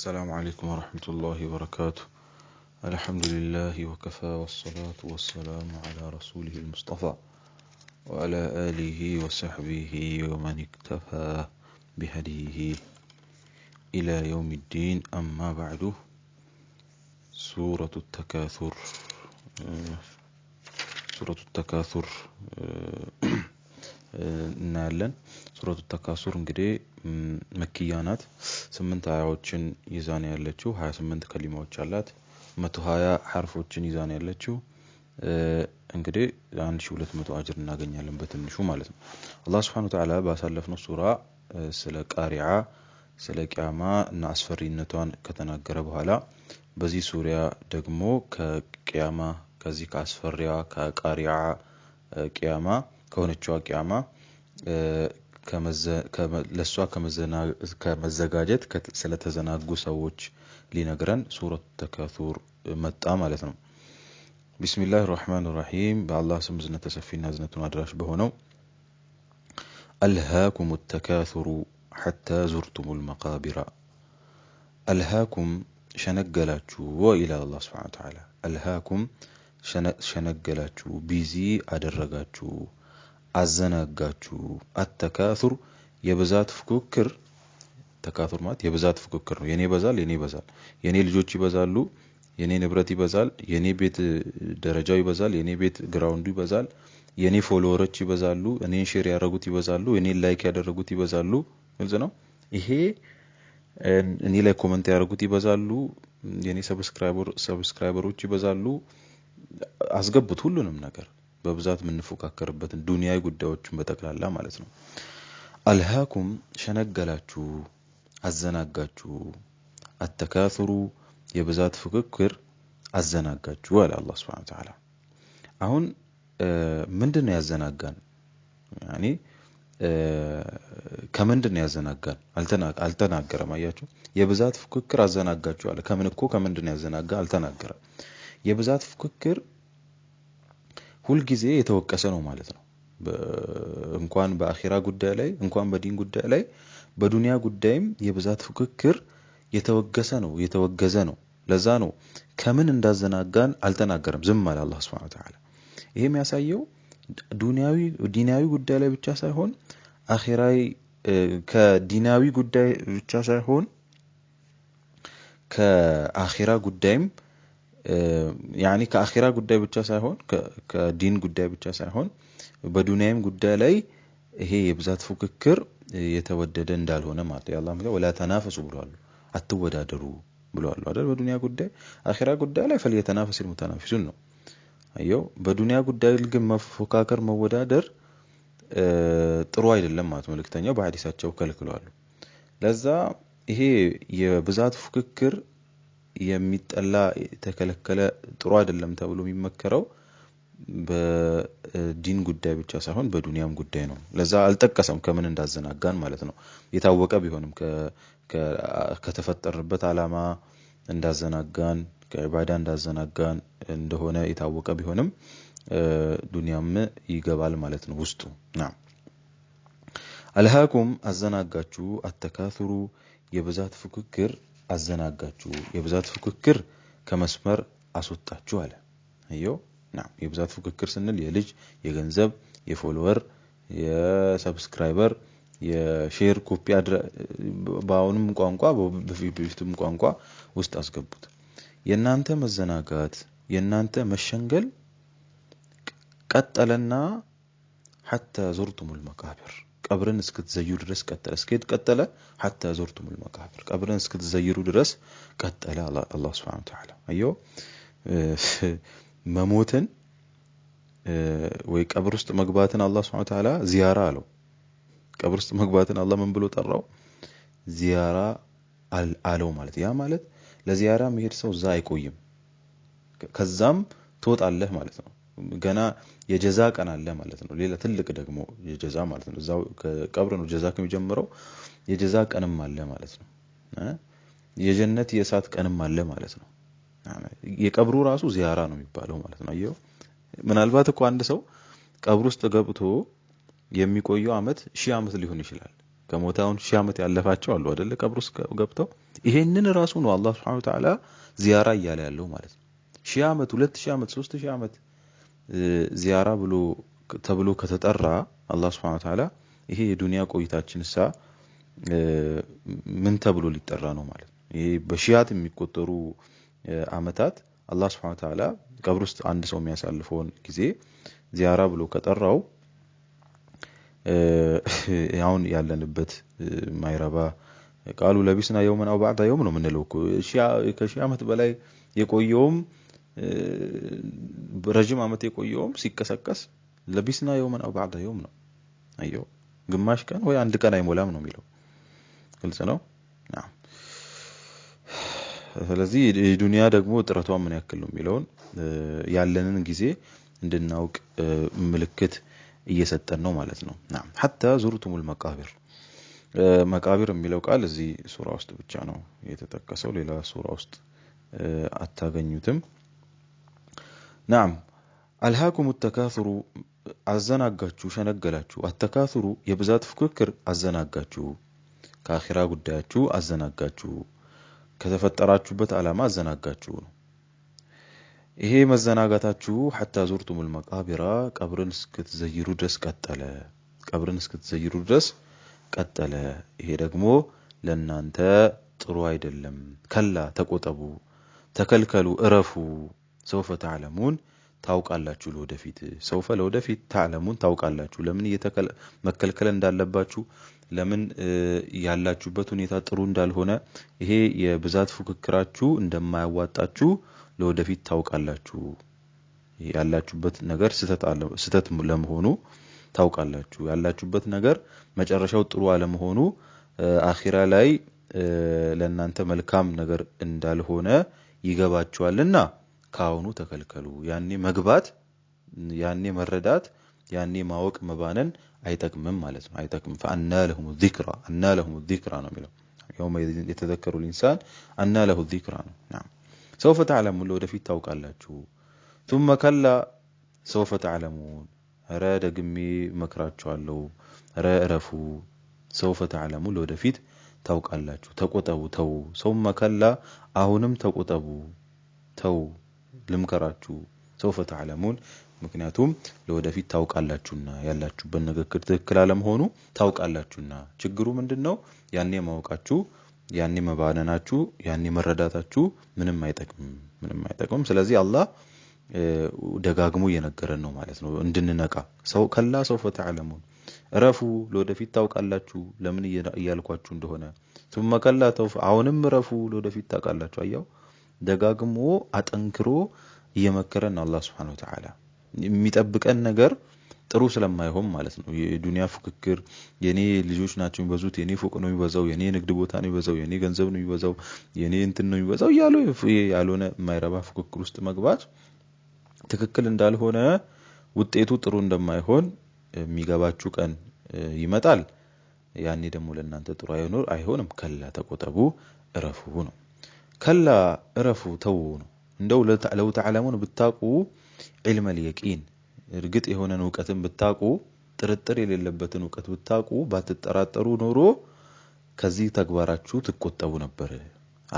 السلام عليكم ورحمة الله وبركاته. الحمد لله وكفى والصلاة والسلام على رسوله المصطفى وعلى آله وصحبه ومن اكتفى بهديه إلى يوم الدين. أما بعد، سورة التكاثر እናያለን። ሱረቱ ተካሱር እንግዲህ መክያ ናት። 8 አያዎችን ይዛ ነው ያለችው። 28 ከሊማዎች አላት። 120 ሐርፎችን ይዛ ነው ያለችው። እንግዲህ 1200 አጅር እናገኛለን በትንሹ ማለት ነው። አላህ Subhanahu Wa Ta'ala ባሳለፍነው ሱራ ስለ ቃሪዓ ስለ ቂያማ እና አስፈሪነቷን ከተናገረ በኋላ በዚህ ሱሪያ ደግሞ ከቂያማ ከዚህ ከአስፈሪያ ከቃሪዓ ቂያማ ከሆነችው ቂያማ ለሷ ከመዘጋጀት ስለተዘናጉ ሰዎች ሊነግረን ሱረቱ ተካሱር መጣ ማለት ነው። ቢስሚላሂር ረህማኒር ረሂም በአላህ ስም ዝነተ ሰፊና ዝነቱን አድራሽ በሆነው አልሃኩም ተካሱሩ ሐታ ዙርቱሙል መቃብራ። አልሃኩም ሸነገላችሁ ኢላ አላህ Subhanahu Wa Ta'ala አልሃኩም ሸነገላችሁ ቢዚ አደረጋችሁ አዘናጋችሁ። አተካሱር የብዛት ፍክክር። ተካሱር ማለት የብዛት ፍክክር ነው። የኔ ይበዛል የኔ ልጆች ይበዛሉ፣ የኔ ንብረት ይበዛል፣ የኔ ቤት ደረጃው ይበዛል፣ የኔ ቤት ግራውንዱ ይበዛል፣ የኔ ፎሎወሮች ይበዛሉ፣ እኔን ሼር ያደረጉት ይበዛሉ፣ እኔን ላይክ ያደረጉት ይበዛሉ። ግልጽ ነው። ይሄ እኔ ላይ ኮሜንት ያደረጉት ይበዛሉ፣ የኔ ሰብስክራይበሮች ይበዛሉ። አስገቡት ሁሉንም ነገር በብዛት ምንፎካከርበት ዱንያዊ ጉዳዮችን በተከላላ ማለት ነው። አልሃኩም ሸነገላችሁ አዘናጋችሁ። አተካሱሩ የብዛት ፍክክር አዘናጋችሁ አለ አላህ Subhanahu Wa Ta'ala። አሁን ምንድነው ያዘናጋን? ያኒ ከምንድነው ያዘናጋን? አልተናገረም። አያችሁ፣ የብዛት ፍክክር አዘናጋችሁ አለ። ከምንድነው ያዘናጋ? አልተናገረም። የብዛት ፍክክር ሁሉ ጊዜ የተወቀሰ ነው ማለት ነው። እንኳን በአኺራ ጉዳይ ላይ እንኳን በዲን ጉዳይ ላይ በዱንያ ጉዳይም የብዛት ፍክክር የተወገዘ ነው። ለዛ ነው ከምን እንዳዘናጋን አልተናገረም፣ ዝም አለ አላህ Subhanahu Wa Ta'ala። ይሄ የሚያሳየው ዲናዊ ጉዳይ ላይ ብቻ ሳይሆን አኺራዊ ከዲናዊ ጉዳይ ብቻ ሳይሆን ከአኺራ ጉዳይም ያኒ ከአኺራ ጉዳይ ብቻ ሳይሆን ከዲን ጉዳይ ብቻ ሳይሆን በዱንያም ጉዳይ ላይ ይሄ የብዛት ፍክክር የተወደደ እንዳልሆነ ማለት ነው። አላህ ወላ ተናፈሱ ብሏል፣ አትወዳደሩ ብሏል አይደል? በዱንያ ጉዳይ አኺራ ጉዳይ ላይ ፈለየተናፈሱል ሙተናፊሱን ነው። አየው፣ በዱንያ ጉዳይ ግን መፎካከር መወዳደር ጥሩ አይደለም ማለት መልእክተኛው በሐዲሳቸው ከልክሏል። ለዛ ይሄ የብዛት ፍክክር የሚጠላ ተከለከለ ጥሩ አይደለም ተብሎ የሚመከረው በዲን ጉዳይ ብቻ ሳይሆን በዱንያም ጉዳይ ነው። ለዛ አልጠቀሰም ከምን እንዳዘናጋን ማለት ነው። የታወቀ ቢሆንም ከተፈጠረበት ዓላማ እንዳዘናጋን ከዒባዳ እንዳዘናጋን እንደሆነ የታወቀ ቢሆንም ዱንያም ይገባል ማለት ነው ውስጡ። ናም አልሃኩም አዘናጋችሁ። አተካሱሩ የብዛት ፍክክር አዘናጋችሁ። የብዛት ፍክክር ከመስመር አስወጣችሁ አለ። አየው፣ ናም የብዛት ፍክክር ስንል የልጅ የገንዘብ የፎሎወር የሰብስክራይበር የሼር ኮፒ ባውንም ቋንቋ በፊትም ቋንቋ ውስጥ አስገቡት። የናንተ መዘናጋት የናንተ መሸንገል ቀጠለና حتى زرتم المقابر ቀብርን እስክትዘዩ ድረስ ቀጠለ حتى زرتم المقابر ቀብርን እስክትዘይሩ ድረስ ቀጠለ አላህ Subhanahu Wa Ta'ala። አየው፣ መሞትን ወይ ቀብር ውስጥ መግባትን አላህ Subhanahu Wa Ta'ala ዚያራ አለው። ቀብር ውስጥ መግባትን አላህ ምን ብሎ ጠራው? ዚያራ አለው ማለት። ያ ማለት ለዚያራ መሄድ ሰው እዛ አይቆይም፣ ከዛም ትወጣለህ ማለት ነው። ገና የጀዛ ቀን አለ ማለት ነው። ሌላ ትልቅ ደግሞ የጀዛ ማለት ነው። እዛው ከቀብር ነው ጀዛ ከሚጀምረው የጀዛ ቀንም አለ ማለት ነው። የጀነት የእሳት ቀንም አለ ማለት ነው። የቀብሩ ራሱ ዚያራ ነው የሚባለው ማለት ነው። አየው፣ ምናልባት እኮ አንድ ሰው ቀብር ውስጥ ገብቶ የሚቆየው አመት 1000 አመት ሊሆን ይችላል። ከሞታውን ሺህ ዓመት ያለፋቸው አሉ አይደል ቀብር ውስጥ ገብተው ይሄንን ራሱ ነው አላህ Subhanahu Wa Ta'ala ዚያራ እያለ ያለው ማለት ነው ሺህ ዓመት 2000 ዓመት 3000 ዓመት ዚያራ ብሎ ተብሎ ከተጠራ አላህ Subhanahu Wa Ta'ala ይሄ የዱንያ ቆይታችንሳ ምን ተብሎ ሊጠራ ነው ማለት ነው ይሄ በሺያት የሚቆጠሩ ዓመታት አላህ Subhanahu Wa Ta'ala ቀብር ውስጥ አንድ ሰው የሚያሳልፈውን ጊዜ ዚያራ ብሎ ከጠራው ያውን ያለንበት ማይረባ ቃሉ ለቢስና يوما او بعد يوم ነው ምንለው ከሺህ ዓመት በላይ የቆየውም ረጅም ዓመት የቆየውም ሲከሰከስ ለቢስና يوما او بعد يوم ነው አየው ግማሽ ቀን ወይ አንድ ቀን አይሞላም ነው የሚለው ግልጽ ነው ስለዚህ የዱንያ ደግሞ ጥረቷ ምን ያክል ነው የሚለውን ያለንን ጊዜ እንድናውቅ ምልክት እየሰጠን ነው ማለት ነው حتى زرتم المقابر መቃብር የሚለው ቃል እዚህ ሱራ ውስጥ ብቻ ነው የተጠቀሰው ሌላ ሱራ ውስጥ አታገኙትም نعم الهاكم التكاثر አዘናጋችሁ ሸነገላችሁ التكاثر የብዛት ፍክክር አዘናጋችሁ ከአኺራ ጉዳያችሁ አዘናጋችሁ ከተፈጠራችሁበት ዓላማ አዘናጋችሁ ነው ይሄ መዘናጋታችሁ حتى زرتم المقابر ቀብርን እስክትዘይሩ ድረስ ቀጠለ ይሄ ደግሞ ለናንተ ጥሩ አይደለም ከላ ተቆጠቡ ተከልከሉ እረፉ سوف تعلمون ታውቃላችሁ ለወደፊት سوف ለወደፊት تعلمون ታውቃላችሁ ለምን መከልከል እንዳለባችሁ ለምን ያላችሁበት ሁኔታ ጥሩ እንዳልሆነ ይሄ የብዛት ፍክክራችሁ እንደማያዋጣችሁ ለወደፊት ታውቃላችሁ ያላችሁበት ነገር ስተት ለመሆኑ ታውቃላችሁ ያላችሁበት ነገር መጨረሻው ጥሩ አለመሆኑ አኺራ ላይ ለናንተ መልካም ነገር እንዳልሆነ ይገባችኋልና ካሁኑ ተከልከሉ ያኔ መግባት ያኔ መረዳት ያኔ ማወቅ መባነን አይጠቅምም ማለት ነው አይጠቅም فأنا لهم الذكرى ነው የሚለው يوم يتذكر الانسان أن له الذكرى نعم سوف تعلمون ለወደፊት ታውቃላችሁ ثم كلا سوف تعلمون ኧረ ደግሜ መክራችኋለሁ ኧረ እረፉ سوف تعلمون ለወደፊት ታውቃላችሁ ተቆጠቡ ተው ثم كلا አሁንም ተቆጠቡ ተው ልምከራችሁ سوف تعلمون ምክንያቱም ለወደፊት ታውቃላችሁና ያላችሁበት ነገር ትክክል አለመሆኑ ታውቃላችሁና ችግሩ ምንድነው ያኔ ማወቃችሁ ያኔ መባነናችሁ ያኔ መረዳታችሁ ምንም አይጠቅምም ስለዚህ አላህ ደጋግሞ እየነገረን ነው ማለት ነው እንድንነቃ ሰው ከላ سوف تعلمون እረፉ ለወደፊት ታውቃላችሁ ለምን እያልኳችሁ እንደሆነ ثم كلا አሁንም እረፉ ለወደፊት ታውቃላችሁ አያው ደጋግሞ አጠንክሮ እየመከረን አላህ Subhanahu Wa Ta'ala የሚጠብቀን ነገር ጥሩ ስለማይሆን ማለት ነው የዱንያ ፍክክር የኔ ልጆች ናቸው የሚበዙት የኔ ፎቅ ነው የሚበዛው የኔ ንግድ ቦታ ነው የሚበዛው የኔ ገንዘብ ነው የሚበዛው የኔ እንትን ነው የሚበዛው ያልሆነ ማይረባ ፍክክር ውስጥ መግባት ትክክል እንዳልሆነ ውጤቱ ጥሩ እንደማይሆን የሚገባችሁ ቀን ይመጣል ያኔ ደግሞ ለእናንተ ጥሩ አይሆንም ከላ ተቆጠቡ እረፉ ነው ከላ እረፉ ተው ነው እንደው ለው ተዓለሙን ብታቁ علم اليقين እርግጥ የሆነን ዕውቀትን ብታቁ ጥርጥር የሌለበትን ዕውቀት ብታቁ ባትጠራጠሩ ኖሮ ከዚህ ተግባራችሁ ትቆጠቡ ነበር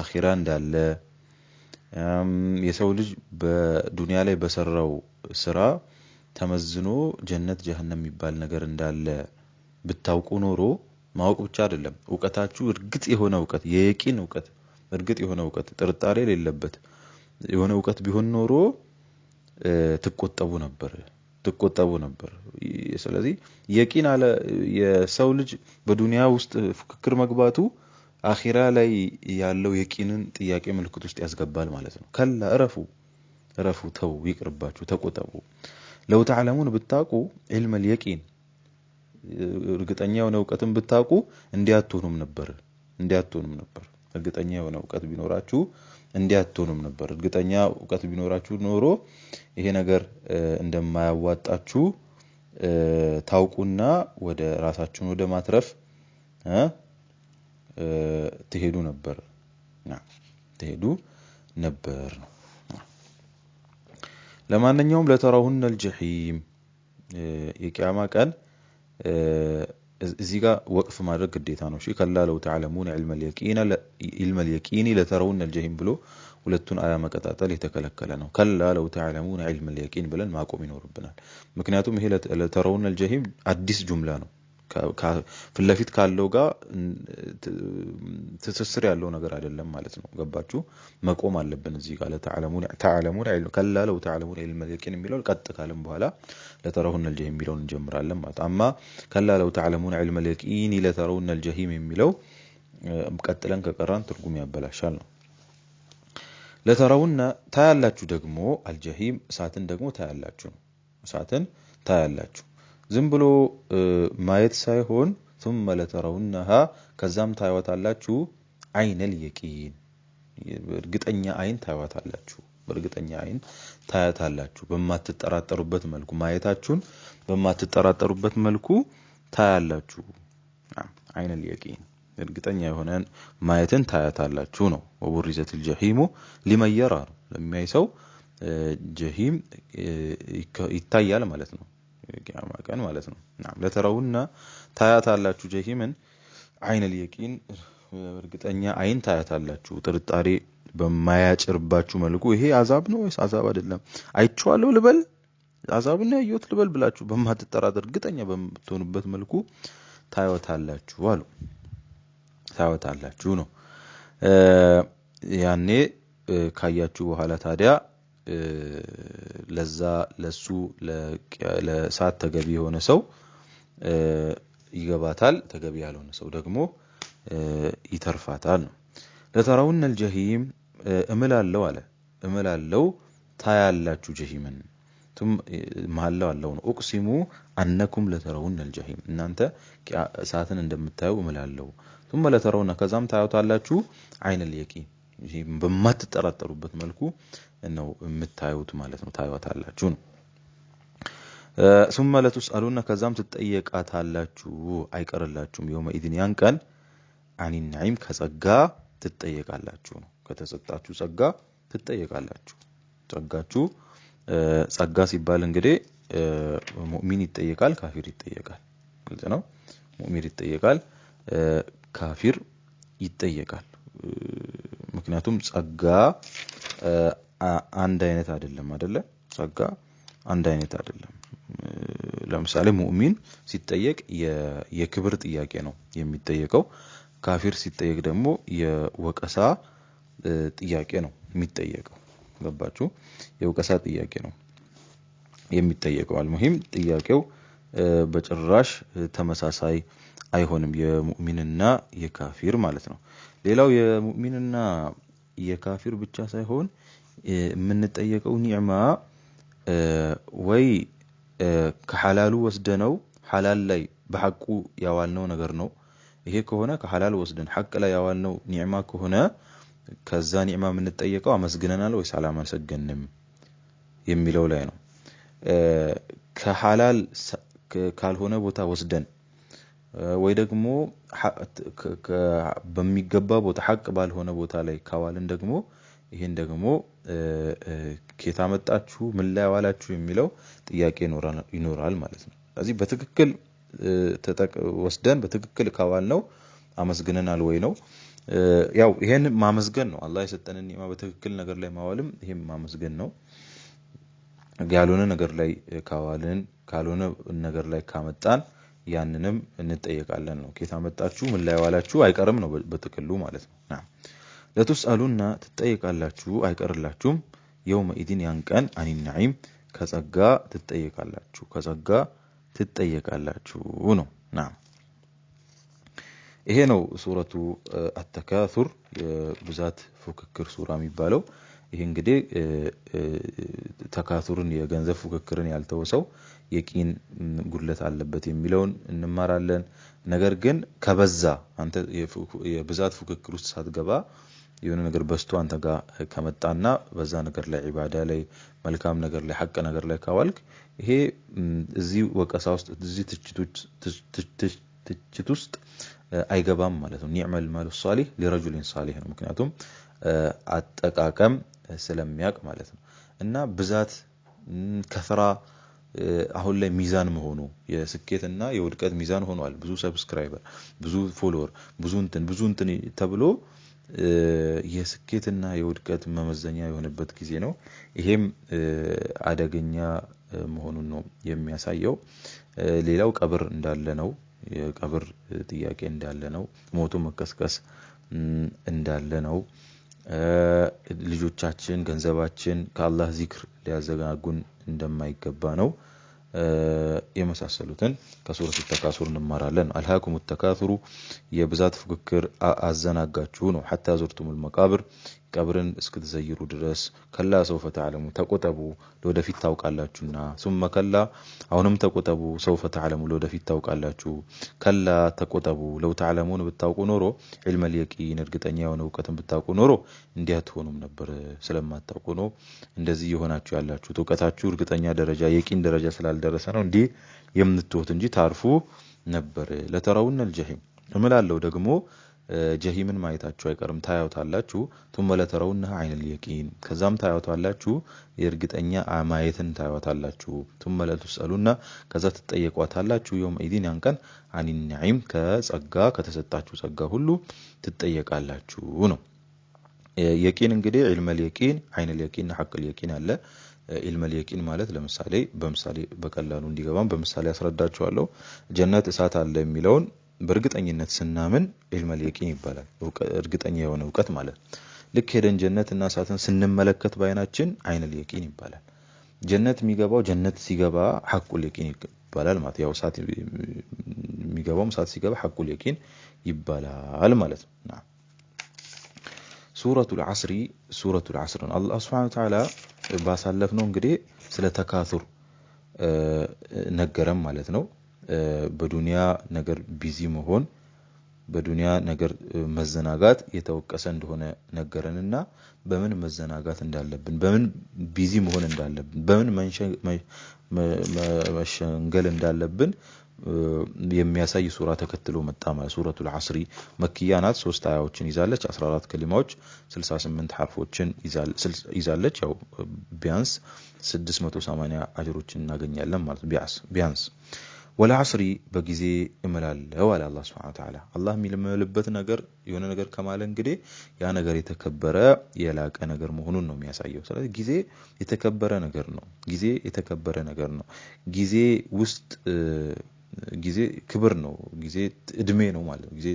አኺራ እንዳለ የሰው ልጅ በዱንያ ላይ በሰራው ስራ ተመዝኖ ጀነት ጀሃነም የሚባል ነገር እንዳለ ብታውቁ ኖሮ ማወቅ ብቻ አይደለም ዕውቀታችሁ እርግጥ የሆነ ዕውቀት የየቂን ዕውቀት እርግጥ የሆነ ዕውቀት ጥርጣሬ የሌለበት የሆነ ዕውቀት ቢሆን ኖሮ ትቆጠቡ ነበር ስለዚህ የቂን አለ የሰው ልጅ በዱንያ ውስጥ ፍክክር መግባቱ አኺራ ላይ ያለው የቂንን ጥያቄ ምልክት ውስጥ ያስገባል ማለት ነው ከላ እረፉ ተው ይቅርባችሁ ተቆጠቡ ለው ተዓለሙን ብታቁ علم اليقين እርግጠኛ የሆነ ዕውቀትን ብታቁ እንዲያትሆኑም ነበር እርግጠኛ የሆነ ዕውቀት ቢኖራችሁ እንዲያትሆኑም ነበር እርግጠኛ ዕውቀት ቢኖራችሁ ኖሮ ይሄ ነገር እንደማያዋጣችሁ ታውቁና ወደ ራሳችሁን ወደ ማትረፍ ትሄዱ ነበር ነው ለማንኛውም ለተራውን الجحيم የቂያማ ቀን እዚህ ጋር ወቅፍ ማድረግ ግዴታ ነው። እሺ ከላ ለው ተዕለሙን ዒልመል የቂኒ ለተረውነ አልጀሂም ብሎ ሁለቱን አያ መቀጣጠል የተከለከለ ነው። ከላ ለው ተዕለሙን ዒልመል የቂን ብለን ማቆም ይኖርብናል። ምክንያቱም ይሄ ለተረውነ አልጀሂም አዲስ ጁምላ ነው። ፍለፊት ካለው ጋር ትስስር ያለው ነገር አይደለም ማለት ነው። ገባችሁ? መቆም አለብን እዚህ ጋር ለተዕለሙን ከላ ለው ተዕለሙን ዒልመል የቂን የሚለው ቀጥ ካለም በኋላ ለተረውነ አልጀሂም የሚለውን እንጀምራለን ማለት። አማ ከላ ለው ተዕለሙን ዒልመል የቂን ለተረውነ አልጀሂም የሚለው ቀጥለን ከቀራን ትርጉም ያበላሻል ነው። ለተረውነ ታያላችሁ ደግሞ አልጀሂም እሳትን ደግሞ ታያላችሁ ነው። እሳትን ታያላችሁ ዝም ብሎ ማየት ሳይሆን ثم لترونها ከዛም ታዩታላችሁ አይነል የቂን በእርግጠኛ አይን ታዩታላችሁ። በእርግጠኛ አይን ታያታላችሁ። በማትጠራጠሩበት መልኩ ማየታችሁን በማትጠራጠሩበት መልኩ ታያላችሁ። አይነል የቂን እርግጠኛ የሆነን ማየትን ታያታላችሁ ነው። ወቡሪዘት الجحيم لمن يرى ለሚያይ ሰው ጀሂም ይታያል ማለት ነው። ቂያማ ቀን ማለት ነው። نعم ለተረውና ታያታላችሁ ጀሂምን አይነል የቂን እርግጠኛ አይን ታያታላችሁ። ጥርጣሬ በማያጭርባችሁ መልኩ ይሄ አዛብ ነው ወይስ አዛብ አይደለም አይቼዋለሁ ልበል አዛብ ነው ያየሁት ልበል ብላችሁ በማትጠራጠር እርግጠኛ በምትሆኑበት መልኩ ታያታላችሁ አሉ። ታያታላችሁ ነው። ያኔ ካያችሁ በኋላ ታዲያ ለሱ ለሳት ተገቢ የሆነ ሰው ይገባታል። ተገቢ ያልሆነ ሰው ደግሞ ይተርፋታል ነው። ለተረውነ አልጀሂም እምላለው አለ እምላለው ታያላችሁ ጀሂምን ማለው አለው ነው። እቅሲሙ አንኩም ለተረውነ አልጀሂም እናንተ እሳትን እንደምታዩ እምላለው ثم ለተረውነ ከዛም ታዩታላችሁ አይነል የቂን በማትጠራጠሩበት መልኩ ነው የምታዩት ማለት ነው። ታዩታላችሁ ነው። ثم ለተስአሉነ ከዛም ትጠየቃታላችሁ አይቀርላችሁም የውመኢድን ያን ቀን አኒ ነዒም ከጸጋ ትጠየቃላችሁ ነው። ከተሰጣችሁ ጸጋ ትጠየቃላችሁ። ጸጋችሁ ጸጋ ሲባል እንግዲህ ሙእሚን ይጠየቃል ካፊር ይጠየቃል ግልጽ ነው። ሙእሚን ይጠየቃል ካፊር ይጠየቃል። ምክንያቱም ጸጋ አንድ አይነት አይደለም አይደለ? ጸጋ አንድ አይነት አይደለም። ለምሳሌ ሙእሚን ሲጠየቅ የክብር ጥያቄ ነው የሚጠየቀው። ካፊር ሲጠየቅ ደግሞ የወቀሳ ጥያቄ ነው የሚጠየቀው። ገባችሁ? የወቀሳ ጥያቄ ነው የሚጠየቀው። አልሙሂም ጥያቄው በጭራሽ ተመሳሳይ አይሆንም የሙእሚንና የካፊር ማለት ነው። ሌላው የሙእሚንና የካፊር ብቻ ሳይሆን የምንጠየቀው ኒዕማ ወይ ከሐላሉ ወስደነው ሐላል ላይ በሐቁ ያዋልነው ነገር ነው። ይሄ ከሆነ ከሐላል ወስደን ሐቅ ላይ ያዋልነው ኒዕማ ከሆነ ከዛ ኒዕማ የምንጠየቀው አመስግነናል ወይስ አላመሰገንም የሚለው ላይ ነው። ከሐላል ካልሆነ ቦታ ወስደን ወይ ደግሞ በሚገባ ቦታ ሐቅ ባልሆነ ቦታ ላይ ካዋልን ደግሞ ይሄን ደግሞ ከየት አመጣችሁ ምን ላይ ዋላችሁ የሚለው ጥያቄ ይኖራል ማለት ነው። ስለዚህ በትክክል ወስደን በትክክል ካዋልነው አመስግነናል ወይ ነው። ያው ይሄን ማመስገን ነው። አላህ የሰጠንን ኒዕማ በትክክል ነገር ላይ ማዋልም ይሄም ማመስገን ነው። ያልሆነ ነገር ላይ ካዋልን ካልሆነ ነገር ላይ ካመጣን ያንንም እንጠየቃለን ነው። ከየት አመጣችሁ ምን ላይ ዋላችሁ አይቀርም ነው በጥቅሉ ማለት ነው። ለተስአሉና ትጠየቃላችሁ አይቀርላችሁም የውመኢድን ያን ቀን አኒ ነዒም ከጸጋ ትጠየቃላችሁ ከጸጋ ትጠየቃላችሁ ነው። ይሄ ነው ሱረቱ አተካሱር የብዛት ፉክክር ሱራ የሚባለው። ይሄ እንግዲህ ተካሱርን የገንዘብ ፉክክርን ያልተወሰው የቂን ጉድለት አለበት የሚለውን እንማራለን። ነገር ግን ከበዛ አንተ የብዛት ፉክክር ውስጥ ሳትገባ የሆነ ነገር በስቶ አንተ ጋር ከመጣና በዛ ነገር ላይ ዒባዳ ላይ መልካም ነገር ላይ ሐቅ ነገር ላይ ካዋልክ ይሄ እዚህ ወቀሳ ውስጥ እዚህ ትችት ውስጥ አይገባም ማለት ነው። ኒዕመል ማሉ ሷሊህ ለረጁሊን ሷሊህ ነው። ምክንያቱም አጠቃቀም ስለሚያቅ ማለት ነው። እና ብዛት ከስራ አሁን ላይ ሚዛን መሆኑ የስኬትና የውድቀት ሚዛን ሆኗል። ብዙ ሰብስክራይበር፣ ብዙ ፎሎወር፣ ብዙ እንትን ተብሎ የስኬትና የውድቀት መመዘኛ የሆነበት ጊዜ ነው። ይሄም አደገኛ መሆኑን ነው የሚያሳየው። ሌላው ቀብር እንዳለ ነው። የቀብር ጥያቄ እንዳለ ነው። ሞቶ መከስከስ እንዳለ ነው። ልጆቻችን ገንዘባችን ከአላህ ዚክር ሊያዘጋጉን እንደማይገባ ነው። የመሳሰሉትን ከሱረቱ ተካሱር እንማራለን። አልሃኩም ተካሱሩ የብዛት ፍክክር አዘናጋችሁ ነው። ሐታ ዙርቱሙል መቃብር ቀብርን እስክትዘይሩ ድረስ ከላ ሰውፈ ተዓለሙ ተቆጠቡ ለወደፊት ታውቃላችሁና ثم ከላ አሁንም ተቆጠቡ ሰውፈ ተዓለሙ ለወደፊት ታውቃላችሁ ከላ ተቆጠቡ ለው ተዓለሙን ብታውቁ ኖሮ ዒልመ ልየቂን እርግጠኛ የሆነ እውቀትን ብታውቁ ኖሮ እንዲህ አትሆኑም ነበር። ስለማታውቁ ነው እንደዚህ የሆናችሁ ያላችሁት። እውቀታችሁ እርግጠኛ ደረጃ የቂን ደረጃ ስላልደረሰ ነው እንዲህ የምትወት እንጂ ታርፉ ነበር። ለተራውነል ጀሂም እምላለው ደግሞ ጀሂምን ማየታችሁ አይቀርም ታያውታላችሁ። ثم ለተራውነሃ ዐይነል የቂን ከዛም ታያውታላችሁ የእርግጠኛ ማየትን ታያውታላችሁ። ثم ለተስአሉና ከዛ ትጠየቋታላችሁ يوم ኢዲን ያንቀን عن النعيم ከጸጋ ከተሰጣችሁ ጸጋ ሁሉ ትጠየቃላችሁ ነው። የቂን እንግዲህ ዒልመል የቂን ዐይነል የቂን ሐቅል የቂን አለ። ዒልመል የቂን ማለት ለምሳሌ በምሳሌ በቀላሉ እንዲገባም በምሳሌ አስረዳችኋለሁ። ጀነት እሳት አለ የሚለውን በእርግጠኝነት ስናምን ዒልመል የቂን ይባላል። እርግጠኛ የሆነ እውቀት ማለት ልክ ሄደን ጀነትና እሳትን ስንመለከት ባይናችን ዐይነል የቂን ይባላል። ጀነት የሚገባው ጀነት ሲገባ ሐቁል የቂን ይባላል ማለት ያው እሳት የሚገባው እሳት ሲገባ ሐቁል የቂን ይባላል ማለት ነው። ሱረቱል ዐስር አላህ ሱብሓነሁ ወተዓላ ባሳለፍነው እንግዲህ ስለ ተካሱር ነገረም ማለት ነው። በዱንያ ነገር ቢዚ መሆን በዱንያ ነገር መዘናጋት የተወቀሰ እንደሆነ ነገረንና በምን መዘናጋት እንዳለብን በምን ቢዚ መሆን እንዳለብን በምን መሸንገል እንዳለብን የሚያሳይ ሱራ ተከትሎ መጣ ማለት። ሱረቱል ዐስር መክያ ናት። 3 አያዎችን ይዛለች። 14 ከሊማዎች 68 ሐርፎችን ይዛለች። ያው ቢያንስ 680 አጅሮችን እናገኛለን ማለት ቢያንስ ወለዐስሪ በጊዜ እምላለው አለ አላህ ሱብሓነሁ ወተዓላ። አላህ የሚልበት ነገር የሆነ ነገር ከማለ እንግዲህ ያ ነገር የተከበረ የላቀ ነገር መሆኑን ነው የሚያሳየው። ስለዚህ ጊዜ የተከበረ ነገር ነው። ጊዜ የተከበረ ነገር ነው። ጊዜ ውስጥ ጊዜ ክብር ነው። ጊዜ እድሜ ነው ማለት ነው። ጊዜ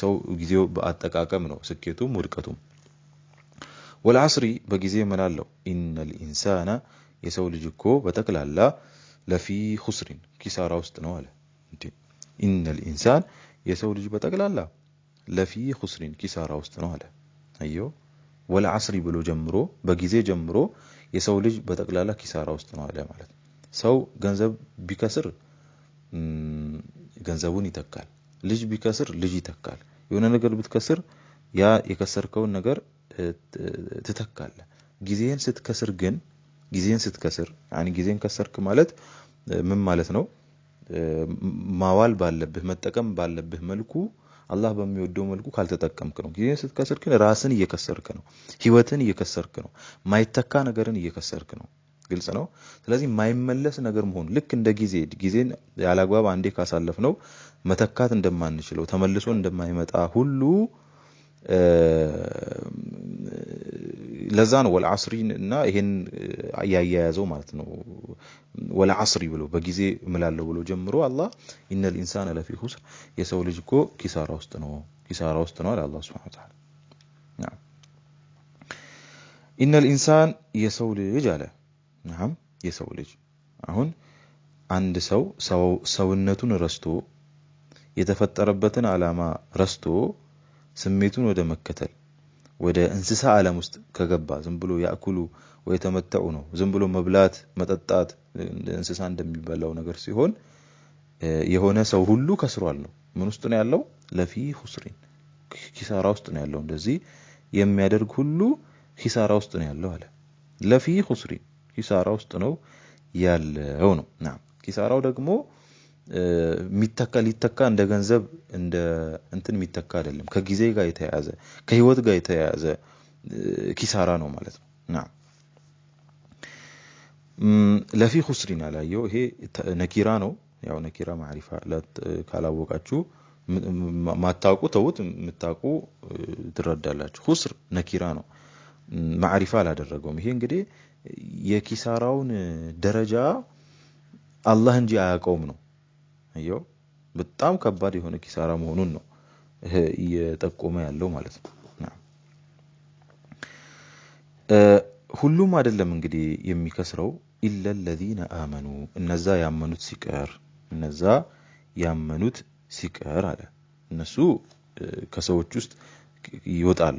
ሰው ጊዜው በአጠቃቀም ነው ስኬቱም ውድቀቱም። ወለዐስሪ በጊዜ እምላለው ኢነል ኢንሳነ የሰው ልጅ እኮ በተክላላ ለፊ ኹስሪን ኪሳራ ውስጥ ነው አለ። እንዴ ኢነል ኢንሳን የሰው ልጅ በተክላላ ለፊ ኹስሪን ኪሳራ ውስጥ ነው አለ። አዮ ወለዐስሪ ብሎ ጀምሮ በጊዜ ጀምሮ የሰው ልጅ በተክላላ ኪሳራ ውስጥ ነው አለ ማለት። ሰው ገንዘብ ቢከስር ገንዘቡን ይተካል። ልጅ ቢከስር ልጅ ይተካል። የሆነ ነገር ብትከስር ያ የከሰርከውን ነገር ትተካለህ። ጊዜን ስትከስር ግን ጊዜን ስትከስር ጊዜን ከሰርክ ማለት ምን ማለት ነው? ማዋል ባለብህ መጠቀም ባለብህ መልኩ አላህ በሚወደው መልኩ ካልተጠቀምክ ነው። ጊዜን ስትከስር ግን ራስን እየከሰርክ ነው። ህይወትን እየከሰርክ ነው። ማይተካ ነገርን እየከሰርክ ነው። ግልጽ ነው። ስለዚህ ማይመለስ ነገር መሆን ልክ እንደ ጊዜን ያላግባብ አንዴ ካሳለፍነው መተካት እንደማንችለው ተመልሶ እንደማይመጣ ሁሉ ለዛ ነው ወልዐስሪን እና ይሄን ያያያዘው ማለት ነው። ወልዐስሪ ብሎ በጊዜ እምላለው ብሎ ጀምሮ አላህ ኢነል ኢንሳነ ለፊ ኹስር የሰው ልጅ እኮ ኪሳራ ውስጥ ነው አለ አላህ ሱብሓነሁ ወተዓላ። ኢነል ኢንሳን የሰው ልጅ አለ። የሰው ልጅ አሁን አንድ ሰውነቱን ረስቶ የተፈጠረበትን ዓላማ ረስቶ ስሜቱን ወደ መከተል ወደ እንስሳ ዓለም ውስጥ ከገባ ዝም ብሎ ያእኩሉ ወይ ተመተዑ ነው። ዝም ብሎ መብላት መጠጣት እንስሳ እንደሚበላው ነገር ሲሆን የሆነ ሰው ሁሉ ከስሯል ነው። ምን ውስጥ ነው ያለው? ለፊ ኹስሪን ኪሳራ ውስጥ ነው ያለው። እንደዚህ የሚያደርግ ሁሉ ኪሳራ ውስጥ ነው ያለው አለ። ለፊ ኹስሪን ኪሳራ ውስጥ ነው ያለው ነው። ኪሳራው ደግሞ ሊተካ እንደ ገንዘብ እንደ እንትን የሚተካ አይደለም። ከጊዜ ጋር የተያያዘ ከህይወት ጋር የተያያዘ ኪሳራ ነው ማለት ነው። ለፊ ኹስሪን አላየው ይሄ ነኪራ ነው ያው ነኪራ ማዕሪፋ ካላወቃችሁ ማታውቁ ተውት የምታውቁ ትረዳላችሁ ኹስር ነኪራ ነው ማዕሪፋ አላደረገውም ይሄ እንግዲህ የኪሳራውን ደረጃ አላህ እንጂ አያውቀውም ነው አየው በጣም ከባድ የሆነ ኪሳራ መሆኑን ነው እየጠቆመ ያለው ማለት ነው ሁሉም አይደለም እንግዲህ የሚከስረው ኢላ الذين آمنوا እነዛ ያመኑት ሲቀር አለ እነሱ ከሰዎች ውስጥ ይወጣል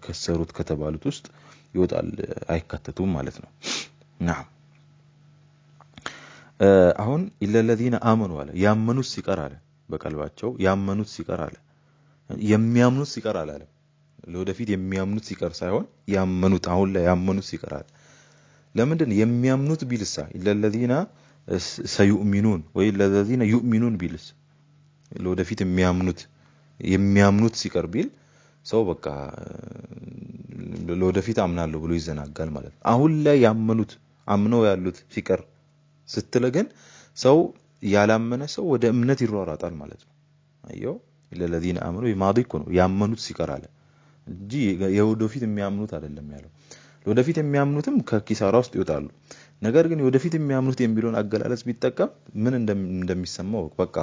ከሰሩት ከተባሉት ውስጥ ይወጣል አይካተቱም ማለት ነው نعم አሁን ኢላ الذين آمنوا አለ ያመኑት ሲቀር አለ በቀልባቸው ያመኑት ሲቀር አለ የሚያምኑት ሲቀር አለ ለወደፊት የሚያምኑት ሲቀር ሳይሆን ያመኑት አሁን ላይ ያመኑት ሲቀር አለ ለምንድን የሚያምኑት ቢልሳ ኢላ الذين سيؤمنون ወይ الذين يؤمنون ቢልስ ለወደፊት የሚያምኑት ሲቀር ቢል ሰው በቃ ለወደፊት አምናለሁ ብሎ ይዘናጋል ማለት ነው አሁን ላይ ያመኑት አምነው ያሉት ሲቀር ስትለ ግን ሰው ያላመነ ሰው ወደ እምነት ይሯሯጣል ማለት ነው አየው ኢላ الذين آمنوا ማዲኩ ነው ያመኑት ሲቀር አለ እንጂ የወደፊት የሚያምኑት አይደለም ያለው ለወደፊት የሚያምኑትም ከኪሳራ ውስጥ ይወጣሉ ነገር ግን የወደፊት የሚያምኑት የሚለውን አገላለጽ ቢጠቀም ምን እንደሚሰማው በቃ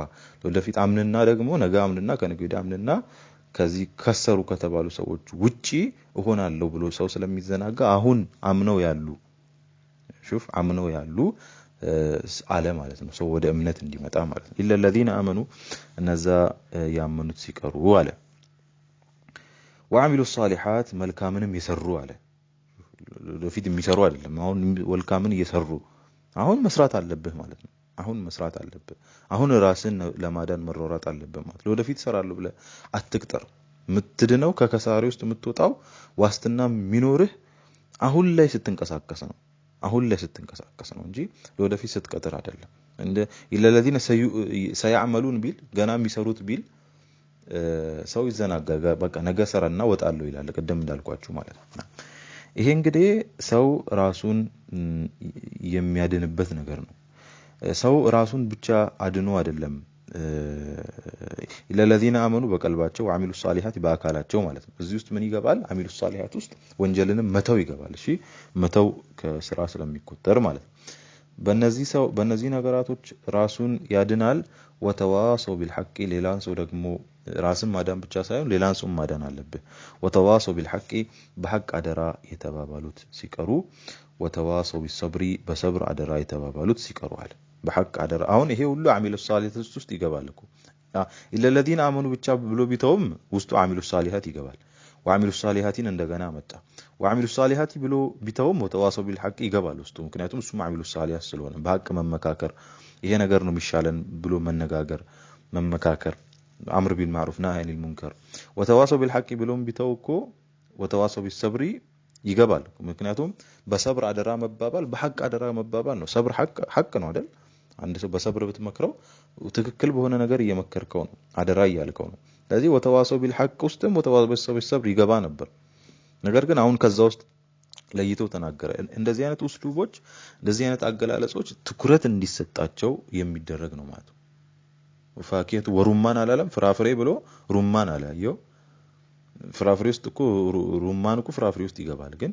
ለወደፊት አምንና ደግሞ ነገ አምንና ከነገ ወዲያ አምንና ከዚህ ከሰሩ ከተባሉ ሰዎች ውጪ እሆናለሁ ብሎ ሰው ስለሚዘናጋ አሁን አምነው ያሉ አምነው ያሉ አለ ማለት ነው ሰው ወደ እምነት እንዲመጣ ማለት ነው ኢላ الذين آمنوا እነዛ ያመኑት ሲቀሩ አለ وعملوا الصالحات መልካምንም ይሰሩ አለ ለፊት የሚሰሩ አይደለም አሁን ወልካምን እየሰሩ አሁን መስራት አለብህ ማለት ነው አሁን መስራት አለብህ አሁን ራስን ለማዳን መሮራት አለብህ ማለት ለወደፊት ሰራለሁ ብለ አትቅጠር ምትድነው ከከሳሪ ውስጥ የምትወጣው ዋስትና ሚኖርህ አሁን ላይ ስትንቀሳቀስ ነው እንጂ ለወደፊት ስትቀጥር አይደለም እንደ ኢላ الذين سيعملون ቢል ገና የሚሰሩት ቢል ሰው ይዘናጋጋ በቃ ነገ ሰራና ወጣለሁ ይላል ቀደም እንዳልኳችሁ ማለት ነው ይሄ እንግዲህ ሰው ራሱን የሚያድንበት ነገር ነው ሰው ራሱን ብቻ አድኖ አይደለም ኢላ الذين آمنوا በቀልባቸው وعملوا الصالحات በአካላቸው ማለት ነው እዚህ ውስጥ ምን ይገባል عملوا الصالحات ውስጥ ወንጀልንም መተው ይገባል እሺ መተው ከስራ ስለሚቆጠር ማለት ነው በእነዚህ ነገራቶች ራሱን ያድናል ወተዋሰው بالحق ሌላን ሰው ደግሞ ራስን ማዳን ብቻ ሳይሆን ሌላን ሰው ማዳን አለበት ወተዋሰው بالحق በሐቅ አደራ የተባባሉት ሲቀሩ ወተዋሰው بالصبر በሰብር አደራ የተባባሉት ሲቀሩ አለ በሐቅ አደራ አሁን ይሄ ሁሉ عملوا الصالحات ውስጥ ይገባል እኮ ኢላ الذين آمنوا ብቻ ብሎ ቢተውም ውስጡ عملوا الصالحات ይገባል وعملوا الصالحات እንደገና መጣ وعملوا الصالحات ብሎ ቢተውም ወተዋሰው بالحق ይገባል ውስጡ ምክንያቱም እሱ عملوا الصالحات ስለሆነ በሐቅ መመካከር ይሄ ነገር ነው የሚሻለን ብሎ መነጋገር መመካከር አምር ቢልማዕሩፍ ነህይ አኒል ሙንከር ወተዋሰው بالحق ብሎም ቢተው እኮ ወተዋሰው بالصبر ይገባል ምክንያቱም በሰብር አደራ መባባል በሐቅ አደራ መባባል ነው ሰብር ሐቅ ነው አይደል አንድ ሰው በሰብር ብትመክረው ትክክል በሆነ ነገር እየመከርከው ነው አደራ እያልከው ነው ስለዚህ ወተዋሰው بالحق ውስጥም ወተዋሰው بالصبر ይገባ ነበር ነገር ግን አሁን ከዛ ውስጥ ለይቶ ተናገረ እንደዚህ አይነት ኡስሉቦች እንደዚህ አይነት አገላለጾች ትኩረት እንዲሰጣቸው የሚደረግ ነው ማለት ነው ወፋቂየቱ ወሩማን አላለም ፍራፍሬ ብሎ ሩማን አላየው ፍራፍሬ ውስጥ እኮ ሩማን እኮ ፍራፍሬ ውስጥ ይገባል ግን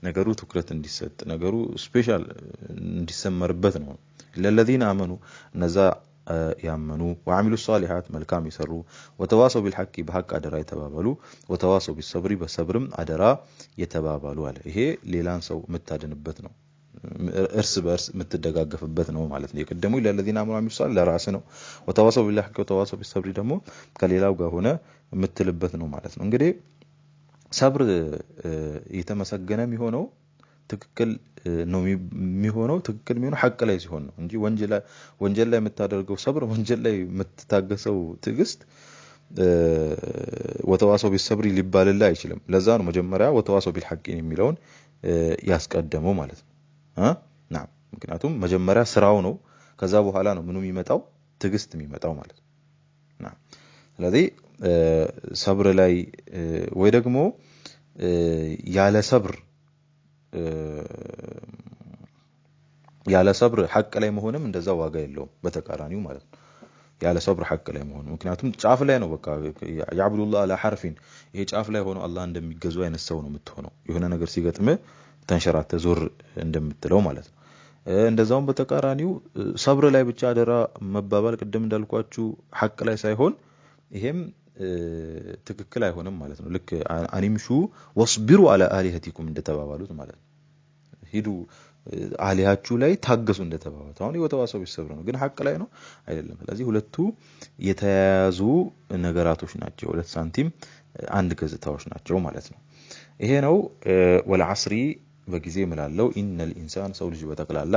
ነገሩ ትኩረት እንዲሰጥ ነገሩ ስፔሻል እንዲሰመርበት ነው ለለذين آمنوا እነዛ ያመኑ وعملوا الصالحات መልካም ይሰሩ ወተዋሰው بالحق በሐቅ አደራ የተባባሉ ወተዋሰው بالصبر በሰብርም አደራ የተባባሉ አለ ይሄ ሌላን ሰው መታደንበት ነው እርስ በርስ የምትደጋገፍበት ነው ማለት ነው የቀደሙ ለለذين آمنوا وعملوا الصالحات ለራስ ነው ወተዋሰው بالحق ወተዋሰው بالصبر ደግሞ ከሌላው ጋር ሆነ የምትልበት ነው ማለት ነው እንግዲህ ሰብር የተመሰገነ የሚሆነው ትክክል ነው የሚሆነው ትክክል የሚሆነው ሐቅ ላይ ሲሆን ነው እንጂ ወንጀል ላይ የምታደርገው ሰብር ወንጀል ላይ የምትታገሰው ትዕግስት ወተዋሰው بالصبر ሊባልላ አይችልም ለዛ ነው መጀመሪያ ወተዋሰው بالحق የሚለውን ያስቀደመው ማለት ነው ናም ምክንያቱም መጀመሪያ ስራው ነው ከዛ በኋላ ነው ምኑ የሚመጣው ትዕግስት የሚመጣው ማለት ነው ናም ስለዚህ ሰብር ላይ ወይ ደግሞ ያለ ሰብር ያለ ሰብር ሐቅ ላይ መሆንም እንደዛ ዋጋ የለውም በተቃራኒው ማለት ነው ያለ ሰብር ሐቅ ላይ መሆን ምክንያቱም ጫፍ ላይ ነው በቃ ያዕቡዱላህ አላ ሐርፊን ይሄ ጫፍ ላይ ሆኖ አላህ እንደሚገዙ አይነት ሰው ነው የምትሆነው የሆነ ነገር ሲገጥም ተንሸራተ ዞር እንደምትለው ማለት ነው እንደዛውም በተቃራኒው ሰብር ላይ ብቻ አደራ መባባል ቅድም እንዳልኳችሁ ሐቅ ላይ ሳይሆን ይሄም ትክክል አይሆንም ማለት ነው ልክ አኒምሹ ወስቢሩ አላ አሊሀቲኩም እንደተባባሉት ማለት ነው ሂዱ አሊያችሁ ላይ ታገሱ እንደተባባሉት አሁን የወተዋሰው ቢሰብር ነው ግን ሐቅ ላይ ነው አይደለም ስለዚህ ሁለቱ የተያያዙ ነገራቶች ናቸው ሁለት ሳንቲም አንድ ገጽታዎች ናቸው ማለት ነው ይሄ ነው ወልዐስሪ በጊዜ ምላለው ኢነል ኢንሳን ሰው ልጅ በተቀላላ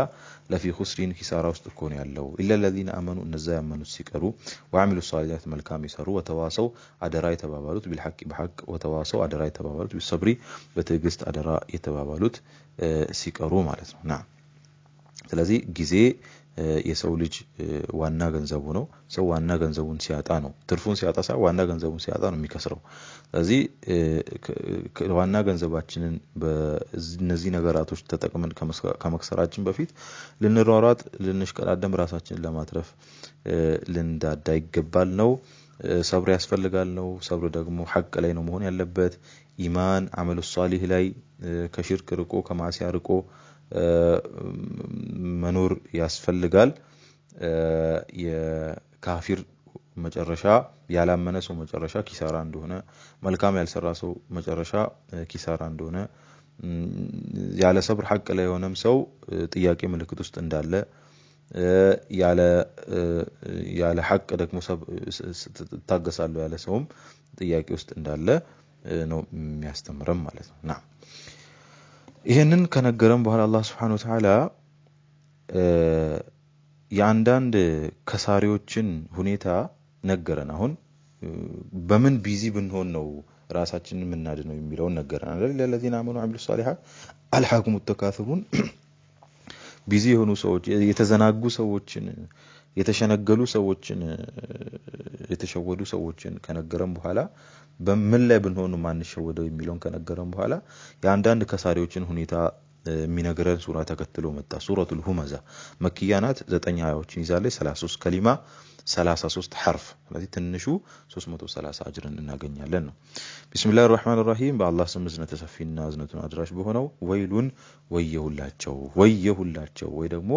ለፊ ኹስሪን ኪሳራ ውስጥ እኮ ነው ያለው ኢላ الذين امنوا እነዛ ያመኑት ሲቀሩ ወአሚሉ ሷሊሃት መልካም ይሰሩ ወተዋሰው አደራ የተባባሉት ቢልሐቅ በሐቅ ወተዋሰው አደራ የተባባሉት ቢሰብሪ በትዕግስት አደራ የተባባሉት ሲቀሩ ማለት ነው ና ስለዚህ ጊዜ የሰው ልጅ ዋና ገንዘቡ ነው ሰው ዋና ገንዘቡን ሲያጣ ነው ትርፉን ሲያጣ ሳይሆን ዋና ገንዘቡን ሲያጣ ነው የሚከስረው ስለዚህ ዋና ገንዘባችንን በእነዚህ ነገራቶች ተጠቅመን ከመክሰራችን በፊት ልንሯሯጥ ልንሽቀዳደም ራሳችንን ለማትረፍ ልንዳዳ ይገባል ነው ሰብር ያስፈልጋል ነው ሰብር ደግሞ ሐቅ ላይ ነው መሆን ያለበት ኢማን አመሉ ሷሊህ ላይ ከሽርክ ርቆ ከማሲያ ርቆ መኖር ያስፈልጋል የካፊር መጨረሻ ያላመነ ሰው መጨረሻ ኪሳራ እንደሆነ መልካም ያልሰራ ሰው መጨረሻ ኪሳራ እንደሆነ ያለ ሰብር ሐቅ ላይ የሆነም ሰው ጥያቄ ምልክት ውስጥ እንዳለ ያለ ሐቅ ደግሞ ታገሳለሁ ያለ ሰውም ጥያቄ ውስጥ እንዳለ ነው የሚያስተምረን ማለት ነው ና ይሄንን ከነገረን በኋላ አላህ Subhanahu Wa Ta'ala ያንዳንድ ከሳሪዎችን ሁኔታ ነገረን አሁን በምን ቢዚ ብንሆን ነው ራሳችንን ምናድነው የሚለውን ነገረን አይደል ለለዚና አመኑ አሚሉ ሷሊሃት አልሐቁሙ ተካثሩን ቢዚ የሆኑ ሰዎች የተዘናጉ ሰዎችን የተሸነገሉ ሰዎችን የተሸወዱ ሰዎችን ከነገረን በኋላ በምን ላይ ብንሆን ማንሸወደው የሚለውን ከነገረን በኋላ ያንዳንድ ከሳሪዎችን ሁኔታ የሚነግረን ሱራ ተከትሎ መጣ ሱረቱል ሁመዛ መክያናት 9 አያዎችን ይዛለች 33 ከሊማ 33 حرف ስለዚህ ትንሹ 330 አጅርን እናገኛለን ነው ቢስሚላሂር ረህማኒር ረሂም በአላህ ስም ዝነተ ሰፊና ዝነቱን አድራሽ በሆነው ወይሉን ወየሁላቸው ወይ ደግሞ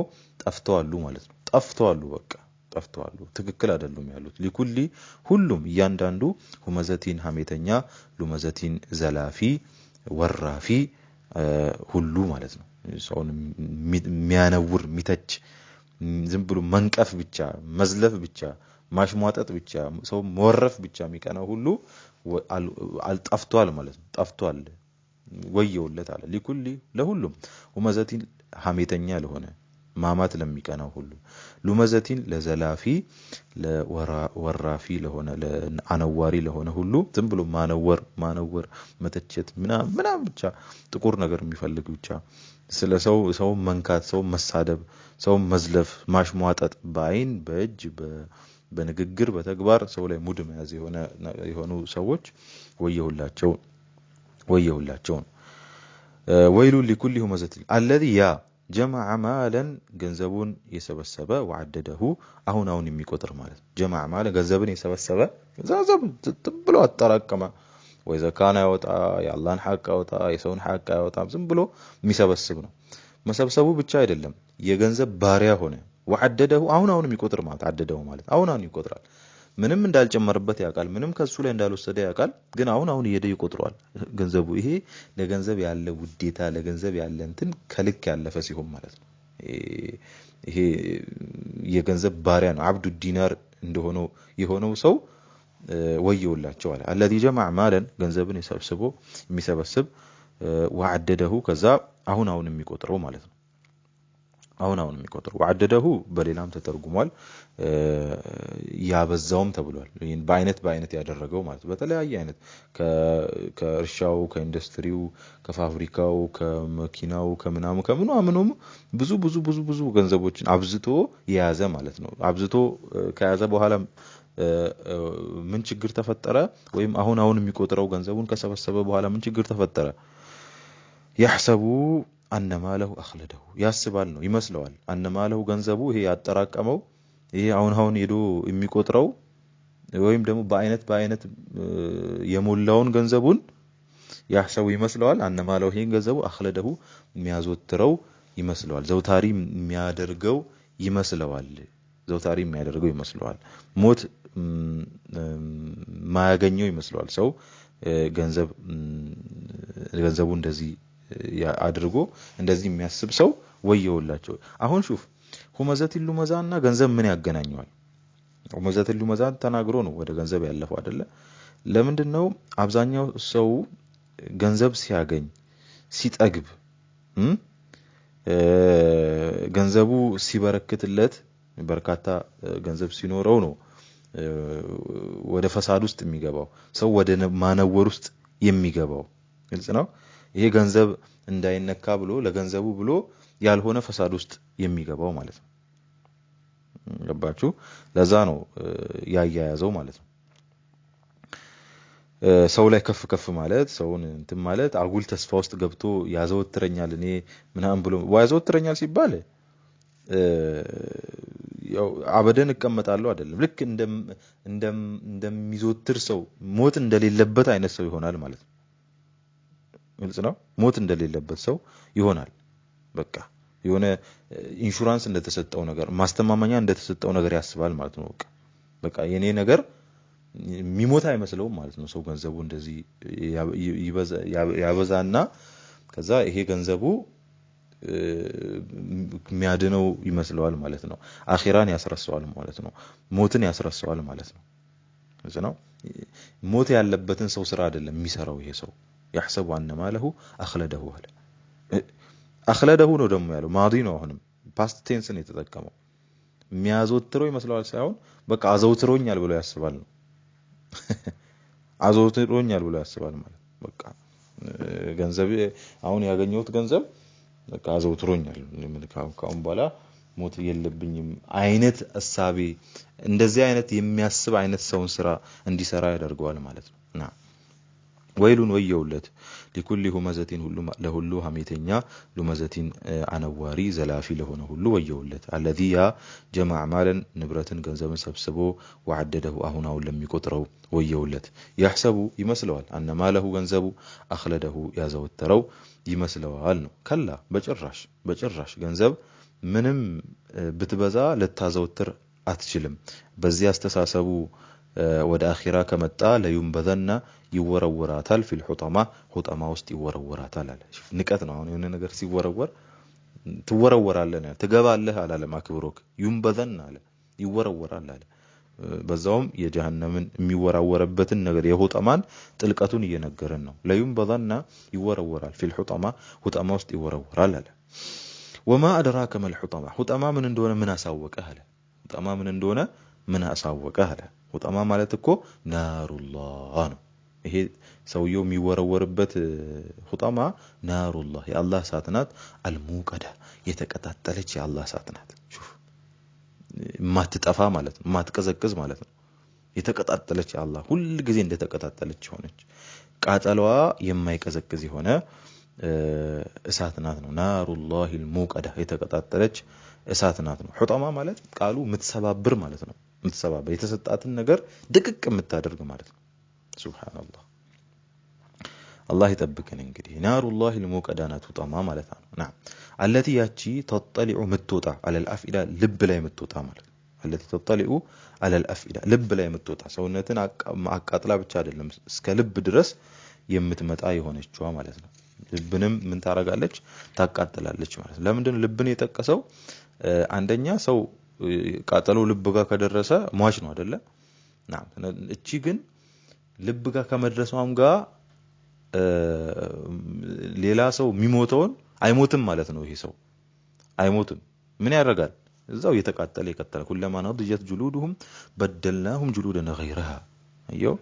ጠፍተዋሉ ማለት ነው ጠፍተዋሉ በቃ ጠፍተዋሉ ትክክል አይደሉም ያሉት ሊኩሊ ሁሉም እያንዳንዱ ሁመዘቲን ሐሜተኛ ሉመዘቲን ዘላፊ ወራፊ ሁሉ ማለት ነው ሰውን የሚያነውር ሚተች ዝም ብሎ መንቀፍ ብቻ መዝለፍ ብቻ ማሽሟጠጥ ብቻ ሰው መወረፍ ብቻ የሚቀናው ሁሉ አልጠፍቷል ማለት ነው ጠፍቷል ወየውለት አለ ሊኩሊ ለሁሉም ሁመዘቲን ሐሜተኛ ለሆነ ማማት ለሚቀናው ሁሉ ሉመዘቲን ለዘላፊ ለወራፊ ለሆነ ለአነዋሪ ለሆነ ሁሉ ዝም ብሎ ማነወር መተቸት ምናምን ብቻ ጥቁር ነገር የሚፈልግ ብቻ ስለ ሰው መንካት ሰው መሳደብ ሰው መዝለፍ ማሽሟጠጥ በአይን በእጅ በንግግር በተግባር ሰው ላይ ሙድ መያዝ የሆኑ ሰዎች ወየሁላቸው ወይሉ لكل همزة الذي يا جمع مالا ገንዘቡን የሰበሰበ وعدده አሁን የሚቆጥር ማለት جمع مالا ገንዘብን የሰበሰበ ገንዘብ ብሎ አጠራቀመ ወይ ዘካና ያወጣ የአላህን ሐቅ ያወጣ የሰውን ሐቅ ያወጣ ዝም ብሎ የሚሰበስብ ነው መሰብሰቡ ብቻ አይደለም የገንዘብ ባሪያ ሆነ وعدده አሁን የሚቆጥር ማለት አደደው ማለት አሁን ይቆጥራል ምንም እንዳልጨመረበት ያቃል ምንም ከሱ ላይ እንዳልወሰደ ያቃል ግን አሁን እየደ ይቆጥሯል ገንዘቡ ይሄ ለገንዘብ ያለ ውዴታ ለገንዘብ ያለ እንትን ከልክ ያለፈ ሲሆን ማለት ነው ይሄ የገንዘብ ባሪያ ነው አብዱ ዲናር እንደሆነው የሆነው ሰው ወየውላቸው አለ الذي جمع مالا ገንዘብን የሚሰበስብ وعدده ከዛ አሁን የሚቆጥረው ማለት ነው አሁን የሚቆጥረው وعدده በሌላም ተተርጉሟል ያበዛውም ተብሏል ይሄን በአይነት ያደረገው ማለት በተለያየ አይነት ከእርሻው ከኢንዱስትሪው ከፋብሪካው ከመኪናው ከምናም ብዙ ገንዘቦችን አብዝቶ የያዘ ማለት ነው አብዝቶ ከያዘ በኋላ ምን ችግር ተፈጠረ ወይም አሁን የሚቆጥረው ገንዘቡን ከሰበሰበ በኋላ ምን ችግር ተፈጠረ يحسبوا አነማለሁ አخلده ያስባል ነው ይመስለዋል አነማለሁ ገንዘቡ ይሄ ያጠራቀመው ይሄ አሁን ሄዶ የሚቆጥረው ወይም ደግሞ በአይነት የሞላውን ገንዘቡን ያህሰው ይመስለዋል አነማለሁ ይሄን ገንዘቡ አخلده የሚያዘወትረው ይመስለዋል ዘውታሪ የሚያደርገው ይመስለዋል ሞት ማያገኘው ይመስለዋል ሰው ገንዘቡ እንደዚህ አድርጎ እንደዚህ የሚያስብ ሰው ወየውላቸው አሁን ሹፍ ሁመዘቲል ሉመዛና ገንዘብ ምን ያገናኘዋል ሁመዘቲል ሉመዛን ተናግሮ ነው ወደ ገንዘብ ያለፈው አይደለ ለምንድነው አብዛኛው ሰው ገንዘብ ሲያገኝ ሲጠግብ ገንዘቡ ሲበረክትለት በርካታ ገንዘብ ሲኖረው ነው ወደ ፈሳድ ውስጥ የሚገባው ሰው ወደ ማነወር ውስጥ የሚገባው ግልጽ ነው ይሄ ገንዘብ እንዳይነካ ብሎ ለገንዘቡ ብሎ ያልሆነ ፈሳድ ውስጥ የሚገባው ማለት ነው ገባችሁ ለዛ ነው ያያያዘው ማለት ነው ሰው ላይ ከፍ ማለት ሰውን እንትን ማለት አጉል ተስፋ ውስጥ ገብቶ ያዘወትረኛል እኔ ምናምን ብሎ ያዘወትረኛል ሲባል ያው አበደን እቀመጣለሁ አይደለም ልክ እንደሚዞትር ሰው ሞት እንደሌለበት አይነት ሰው ይሆናል ማለት ነው ግልጽ ነው ሞት እንደሌለበት ሰው ይሆናል በቃ የሆነ ኢንሹራንስ እንደተሰጠው ነገር ማስተማማኛ እንደተሰጠው ነገር ያስባል ማለት ነው በቃ የኔ ነገር ሚሞት አይመስለውም ማለት ነው ሰው ገንዘቡ እንደዚህ ያበዛና ከዛ ይሄ ገንዘቡ የሚያድነው ይመስለዋል ማለት ነው አኺራን ያስረሳዋል ማለት ነው ሞትን ያስረሳዋል ማለት ነው እዚህ ነው ሞት ያለበትን ሰው ስራ አይደለም የሚሰራው ይሄ ሰው يحسب ان ماله اخلده አለ አخلده ነው ደግሞ ያለው ማዲ ነው አሁንም ፓስት ቴንስ ነው የተጠቀመው የሚያዘወትረው ይመስለዋል ሳይሆን በቃ አዘውትሮኛል ብሎ ያስባል ነው አዘውትሮኛል ብሎ ያስባል ማለት በቃ ገንዘብ አሁን ያገኘሁት ገንዘብ በቃ አዘውትሮኛል ካሁን በኋላ ሞት የለብኝም አይነት አሳቢ እንደዚህ አይነት የሚያስብ አይነት ሰውን ስራ እንዲሰራ ያደርገዋል ማለት ነው እና ወይሉን ወየውለት ለኩል ሁመዘቲን ለሁሉ ሐሜተኛ ለመዘቲን አነዋሪ ዘላፊ ለሆነ ሁሉ ወየውለት الذي جمع مالا ንብረትን ገንዘብን ሰብስቦ ወعدده አሁናው ለሚቆጥረው ወየውለት يحسب ይመስለዋል ان ماله ገንዘቡ اخلده ያዘወተረው ይመስለዋል ነው ከላ በጭራሽ ገንዘብ ምንም ብትበዛ ለታዘወትር አትችልም በዚህ አስተሳሰቡ ወደ አኺራ ከመጣ ለዩንበዘና ይወረወራታል في الحطمه حطማ ውስጥ ይወረወራታል አለ ንቀት ነው አሁን የሆነ ነገር ሲወረወር ትወረወራለህ ነው ትገባለህ አላለም አክብሮክ ዩንበዘና አለ ይወረወራል አለ በዛውም የጀሃነምን የሚወራወርበትን ነገር የሁጠማን ጥልቀቱን እየነገረን ነው ለዩንበዘና ይወረወራል في الحطمه ሁጠማ ውስጥ ይወረወራል አለ وما ادراك ما الحطمه ሁጠማ ምን እንደሆነ ምን አሳወቀህ አለ ሁጠማ ምን እንደሆነ ምን አሳወቀህ አለ ሁጠማ ማለት እኮ ናሩላህ ነው ይሄ ሰውየው የሚወረወርበት ሁጠማ ናሩላህ የአላህ እሳት ናት አልሙቀዳ የተቀጣጠለች የአላህ እሳት ናት ሹፍ ማትጠፋ ማለት ነው ማትቀዘቅዝ ማለት ነው የተቀጣጠለች የአላህ ሁሉ ጊዜ እንደተቀጣጠለች ሆነች ቃጠሏ የማይቀዘቅዝ የሆነ እሳት ናት ነው ናሩላህ አልሙቀዳ የተቀጣጠለች እሳት ናት ነው ሁጠማ ማለት ቃሉ ምትሰባብር ማለት ነው ምትሰባብር የተሰጣትን ነገር ድቅቅ የምታደርግ ማለት ነው ሱብሃንአላህ አላህ ይጠብቀን እንግዲህ ናሩላህ አልሙቀዳናቱ ሁጠማ ማለት ነው نعم التي ياتي تطلع متوطا على الافئده ልብ ላይ ምትወጣ ማለት ነው التي تطلع على الافئده ልብ ላይ ምትወጣ ሰውነትን አቃጥላ ብቻ አይደለም እስከ ልብ ድረስ የምትመጣ የሆነችዋ ማለት ነው ልብንም ምን ታረጋለች ታቃጥላለች ማለት ነው ለምንድን ልብን የጠቀሰው አንደኛ ሰው ቃጠሎ ልብ ጋር ከደረሰ ሟች ነው አይደለ نعم እቺ ግን ልብ ጋር ከመድረሷም ጋር ሌላ ሰው የሚሞተውን አይሞትም ማለት ነው ይሄ ሰው አይሞትም ምን ያደርጋል እዛው የተቃጠለ ይቀጥላል ኩለማ ነضجت جلودهم بدلناهم جلودا غيرها አየው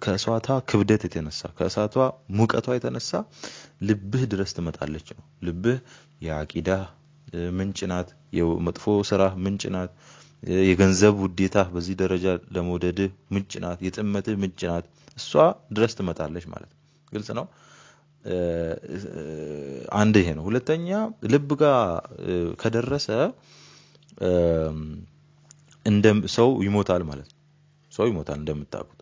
ከእሳቷ ክብደት የተነሳ ከእሳቷ ሙቀቷ የተነሳ ልብህ ድረስ ትመጣለች ነው ልብህ የአቂዳ ምንጭ ናት የመጥፎ ስራ ምንጭ ናት የገንዘብ ውዴታ በዚህ ደረጃ ለመውደድ ምንጭ ናት የጥመትህ ምንጭ ናት እሷ ድረስ ትመጣለች ማለት ግልጽ ነው አንድ ይሄ ነው። ሁለተኛ ልብ ጋር ከደረሰ እንደ ሰው ይሞታል ማለት ነው። ሰው ይሞታል እንደምታውቁት።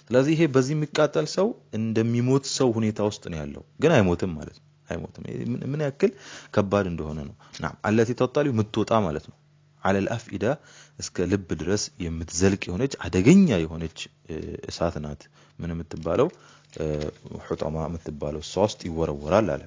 ስለዚህ ይሄ በዚህ የሚቃጠል ሰው እንደሚሞት ሰው ሁኔታ ውስጥ ነው ያለው፣ ግን አይሞትም ማለት ነው። አይሞትም። ምን ያክል ከባድ እንደሆነ ነው። ናም አለቲ ተጣሉ የምትወጣ ማለት ነው። አለል አፍኢዳ እስከ ልብ ድረስ የምትዘልቅ የሆነች አደገኛ የሆነች እሳት ናት። ምን የምትባለው ሁጠማ የምትባለው እሷ ውስጥ ይወረወራል አለ።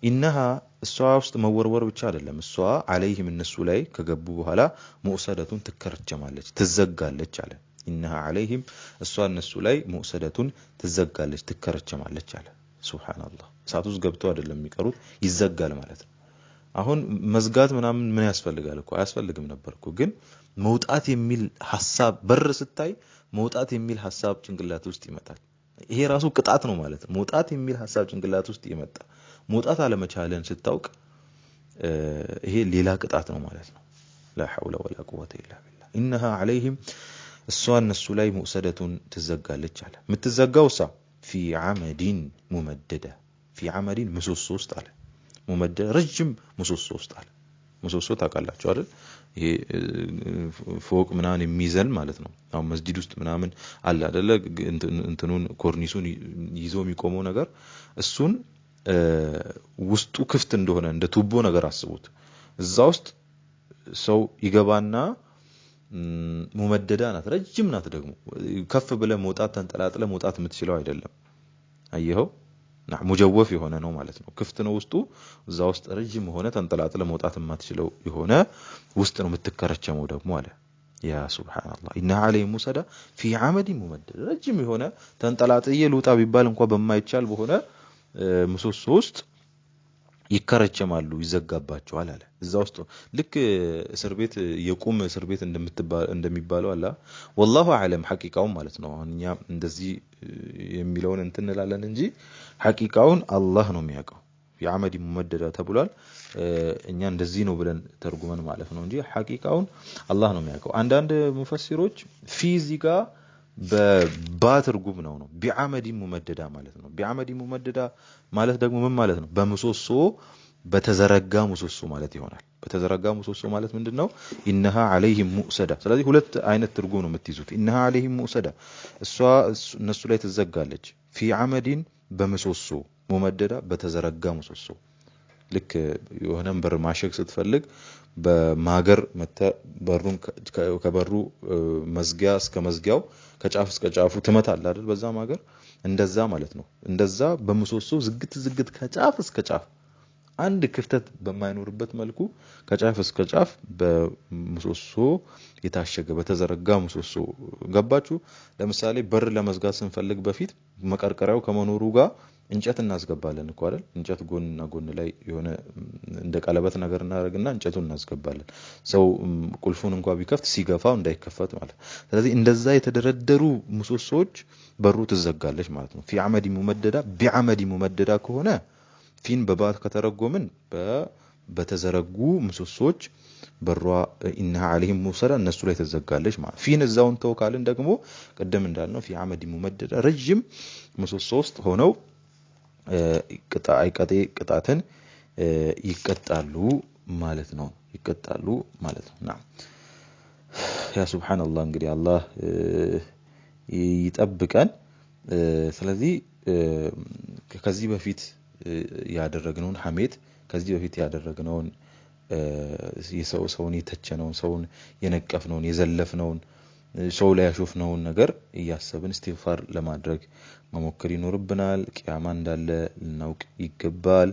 ኢነሃ እሷ ውስጥ መወርወር ብቻ አይደለም፣ እሷ አለይህም እነሱ ላይ ከገቡ በኋላ ሙእሰደቱን ትከረቸማለች፣ ትዘጋለች አለ። ኢነሃ አለይህም እሷ እነሱ ላይ ሙእሰደቱን ትዘጋለች፣ ትከረቸማለች አለ። ሱብሃንአላህ። እሳት ውስጥ ገብተው አይደለም የሚቀሩት፣ ይዘጋል ማለት ነው። አሁን መዝጋት ምናምን ምን ያስፈልጋል እኮ? አያስፈልግም ነበር እኮ። ግን መውጣት የሚል ሐሳብ በር ስታይ መውጣት የሚል ሐሳብ ጭንቅላት ውስጥ ይመጣል። ይሄ ራሱ ቅጣት ነው ማለት ነው። መውጣት የሚል ሐሳብ ጭንቅላት ውስጥ ይመጣ መውጣት አለመቻለን ስታውቅ ይሄ ሌላ ቅጣት ነው ማለት ነው። لا حول ولا قوة إلا بالله إنها عليهم እሷ እነሱ ላይ ሙእሰደቱን ትዘጋለች አለ። የምትዘጋውሳ في عمد ممددة في عمد ምሰሶ ውስጥ አለ። ممددة ረጅም ምሰሶ ውስጥ አለ። ምሰሶ ታውቃላችሁ አይደል? ይሄ ፎቅ ምናምን የሚዘል ማለት ነው። አሁን መስጂድ ውስጥ ምናምን አለ አይደለ? እንትኑን ኮርኒሱን ይዞ የሚቆመው ነገር እሱን ውስጡ ክፍት እንደሆነ እንደ ቱቦ ነገር አስቡት። እዛ ውስጥ ሰው ይገባና ሙመደዳ ናት፣ ረጅም ናት። ደግሞ ከፍ ብለ መውጣት ተንጠላጥለ መውጣት የምትችለው አይደለም። አየኸው? ሙጀወፍ የሆነ ነው ማለት ነው። ክፍት ነው ውስጡ። እዛ ውስጥ ረጅም ሆነ ተንጠላጥለ መውጣት የማትችለው የሆነ ውስጥ ነው የምትከረቸመው ደግሞ አለ። ያ ሱብሃንአላህ ኢነ ዐለይሂ ሙሰዳ ፊ ዐመድ ሙመደድ ረጅም የሆነ ተንጠላጥዬ ልውጣ ቢባል እንኳን በማይቻል በሆነ ምሰሶ ውስጥ ይከረቸማሉ፣ ይዘጋባቸዋል አለ። እዛ ውስጥ ልክ እስር ቤት የቁም እስር ቤት እንደሚባለው አለ። والله اعلم ሐቂቃውን ማለት ነው። አሁን እኛ እንደዚህ የሚለውን እንትን እንላለን እንጂ ሐቂቃውን አላህ ነው የሚያውቀው። في عمد ممددة ተብሏል። እኛ እንደዚህ ነው ብለን ተርጉመን ማለት ነው እንጂ ሐቂቃውን አላህ ነው የሚያውቀው። አንዳንድ ሙፈሲሮች ፊዚካ በባትርጉም ነው ቢዓመዲ ሙመደዳ ማለት ነው። ቢዓመዲ ሙመደዳ ማለት ደግሞ ምን ማለት ነው? በምሰሶ በተዘረጋ ምሰሶ ማለት ይሆናል። በተዘረጋ ምሰሶ ማለት ምንድነው? ኢነሃ ዐለይሂም ሙእሰዳ። ስለዚህ ሁለት አይነት ትርጉም ነው የምትይዙት። ኢነሃ ዐለይሂም ሙእሰዳ እሷ እነሱ ላይ ትዘጋለች። ፊ ዐመዲን በምሰሶ ሙመደዳ በተዘረጋ ምሰሶ። ልክ የሆነን በር ማሸግ ስትፈልግ በማገር መተ በሩን ከበሩ መዝጊያ እስከ መዝጊያው ከጫፍ እስከ ጫፉ ትመታለህ አይደል? በዛ ማገር እንደዛ ማለት ነው። እንደዛ በምሰሶ ዝግት ከጫፍ እስከ ጫፍ አንድ ክፍተት በማይኖርበት መልኩ ከጫፍ እስከ ጫፍ በምሰሶ የታሸገ በተዘረጋ ምሰሶ። ገባችሁ? ለምሳሌ በር ለመዝጋት ስንፈልግ በፊት መቀርቀሪያው ከመኖሩ ጋር እንጨት እናስገባለን እኮ አይደል? እንጨት ጎንና ጎን ላይ የሆነ እንደ ቀለበት ነገር እናደርግና እንጨቱን እናስገባለን። ሰው ቁልፉን እንኳን ቢከፍት ሲገፋው እንዳይከፈት ማለት። ስለዚህ እንደዛ የተደረደሩ ምሰሶች በሩ ትዘጋለች ማለት ነው። في عمد ممددة بعمد ممددة ከሆነ ፊን በባት ከተረጎምን በተዘረጉ ምሰሶች በሯ ኢነሃ ዐለይሂም ሙሰዳ እነሱ ላይ ትዘጋለች ማለት። ፊን እዛውን ተወካልን ደግሞ ቀደም እንዳልነው في عمد ممددة ረጅም ምሰሶ ውስጥ ሆነው ቅጣትን ይቀጣሉ ማለት ነው። ይቀጣሉ ማለት ነው። ናም ያ ሱብሃንአላህ። እንግዲህ አላህ ይጠብቀን። ስለዚህ ከዚህ በፊት ያደረግነውን ሐሜት፣ ከዚህ በፊት ያደረግነውን ሰውን የተቸነውን፣ ሰውን የነቀፍነውን፣ የዘለፍነውን፣ ሰው ላይ ያሾፍነውን ነገር እያሰብን ኢስቲግፋር ለማድረግ መሞከር ይኖርብናል። ቂያማ እንዳለ ልናውቅ ይገባል።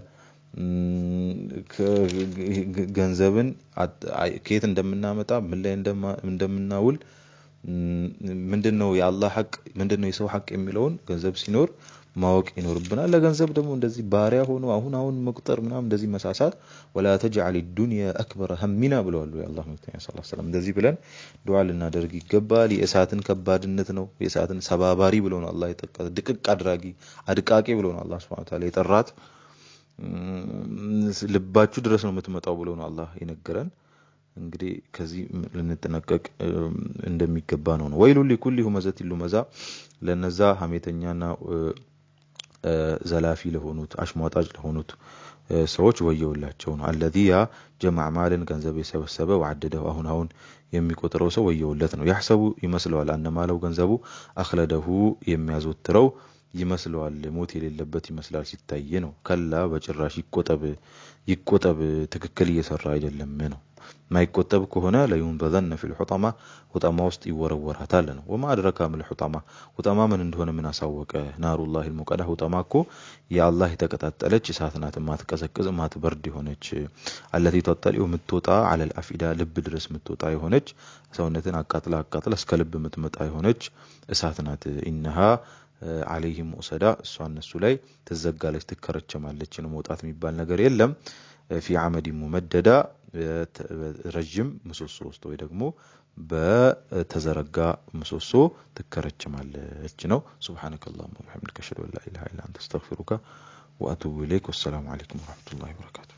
ገንዘብን ከየት እንደምናመጣ ምን ላይ እንደምናውል ምንድነው የአላህ ሐቅ ምንድነው የሰው ሐቅ የሚለውን ገንዘብ ሲኖር ማወቅ ይኖርብናል። ለገንዘብ ደግሞ እንደዚህ ባሪያ ሆኖ አሁን መቁጠር ምናምን እንደዚህ መሳሳት ولا تجعل الدنيا اكبر همنا ብለዋል የአላህ መልእክተኛ ሰለላሁ ዐለይሂ ወሰለም። እንደዚህ ብለን ዱዓ ልናደርግ ይገባል። የእሳትን ከባድነት ነው የእሳትን ሰባባሪ ብሎ ነው አላህ የጠቀሰ። ድቅቅ አድራጊ አድቃቂ ብሎ ነው አላህ Subhanahu Wa Ta'ala የጠራት። ልባችሁ ድረስ ነው የምትመጣው ብሎ ነው አላህ የነገረን። እንግዲህ ከዚህ ልንጠነቀቅ እንደሚገባ ነው። ወይሉ ለኩል ሁመዘት ሉመዛ ለነዛ ሐሜተኛና ዘላፊ ለሆኑት አሽሟጣጭ ለሆኑት ሰዎች ወየውላቸው ነው። الذي جمع مالን ገንዘብ የሰበሰበ ወعدده አሁን የሚቆጥረው ሰው ወየውለት ነው። يحسب ይመስለዋል أن ماله ገንዘቡ أخلده የሚያዘወትረው ይመስለዋል ሞት የሌለበት ይመስላል ሲታይ ነው። ከላ በጭራሽ ይቆጠብ ትክክል እየሰራ አይደለም ነው። ማይቆጠብ ከሆነ ለዩንበዘነ في الحطمة ሁጣማ ውስጥ ይወረወራታል ነው። وما أدرك ما الحطمة ሁጣማ ምን እንደሆነ ምን አሳወቀ? نار الله الموقدة ሁጣማ እኮ የአላህ የተቀጣጠለች እሳት ናት፣ ማትቀዘቅዝ ማትበርድ የሆነች التي تطلع ምትወጣ على الأفئدة ልብ ድረስ ምትወጣ የሆነች ሰውነትን አቃጥላ እስከ ልብ ምትመጣ የሆነች እሳት ናት። إنها عليهم مؤصدة እሷ እነሱ ላይ ትዘጋለች ትከረቸማለች ነው። መውጣት የሚባል ነገር የለም። في عمد ممددة ረጅም ምሰሶ ውስጥ ወይ ደግሞ በተዘረጋ ምሰሶ ትከረቸማለች ነው። سبحانك اللهم وبحمدك اشهد ان لا اله الا انت استغفرك واتوب اليك والسلام عليكم ورحمه الله وبركاته